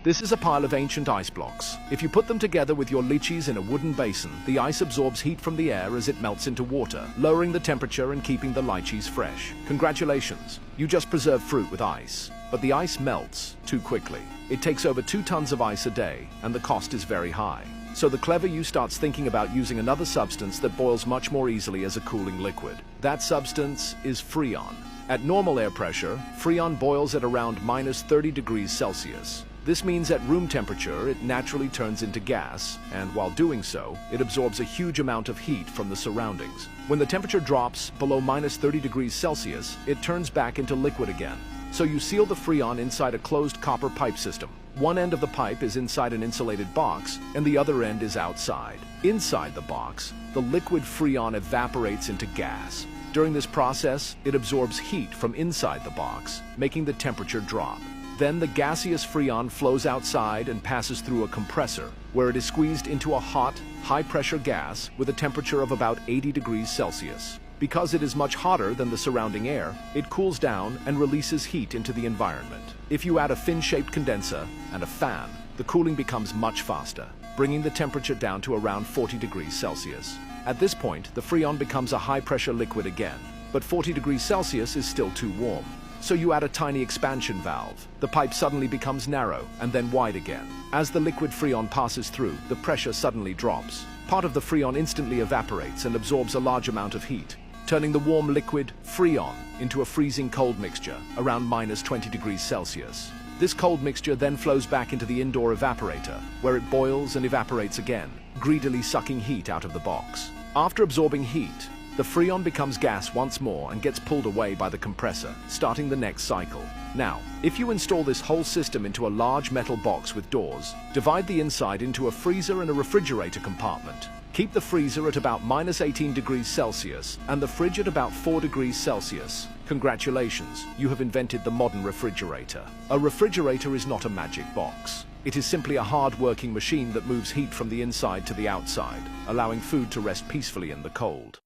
This is a pile of ancient ice blocks. If you put them together with your lychees in a wooden basin, the ice absorbs heat from the air as it melts into water, lowering the temperature and keeping the lychees fresh. Congratulations, you just preserved fruit with ice. But the ice melts too quickly. It takes over 2 tons of ice a day, and the cost is very high. So the clever you starts thinking about using another substance that boils much more easily as a cooling liquid. That substance is Freon. At normal air pressure, Freon boils at around minus 30 degrees Celsius. This means at room temperature, it naturally turns into gas, and while doing so, it absorbs a huge amount of heat from the surroundings. When the temperature drops below minus 30 degrees Celsius, it turns back into liquid again. So you seal the Freon inside a closed copper pipe system. One end of the pipe is inside an insulated box, and the other end is outside. Inside the box, the liquid Freon evaporates into gas. During this process, it absorbs heat from inside the box, making the temperature drop. Then the gaseous Freon flows outside and passes through a compressor, where it is squeezed into a hot, high-pressure gas with a temperature of about 80 degrees Celsius. Because it is much hotter than the surrounding air, it cools down and releases heat into the environment. If you add a fin-shaped condenser and a fan, the cooling becomes much faster, bringing the temperature down to around 40 degrees Celsius. At this point, the Freon becomes a high-pressure liquid again, but 40 degrees Celsius is still too warm. So you add a tiny expansion valve. The pipe suddenly becomes narrow and then wide again. As the liquid Freon passes through, the pressure suddenly drops. Part of the Freon instantly evaporates and absorbs a large amount of heat, turning the warm liquid Freon into a freezing cold mixture around minus 20 degrees Celsius. This cold mixture then flows back into the indoor evaporator, where it boils and evaporates again, greedily sucking heat out of the box. After absorbing heat, the Freon becomes gas once more and gets pulled away by the compressor, starting the next cycle. Now, if you install this whole system into a large metal box with doors, divide the inside into a freezer and a refrigerator compartment. Keep the freezer at about minus 18 degrees Celsius and the fridge at about 4 degrees Celsius. Congratulations, you have invented the modern refrigerator. A refrigerator is not a magic box. It is simply a hard-working machine that moves heat from the inside to the outside, allowing food to rest peacefully in the cold.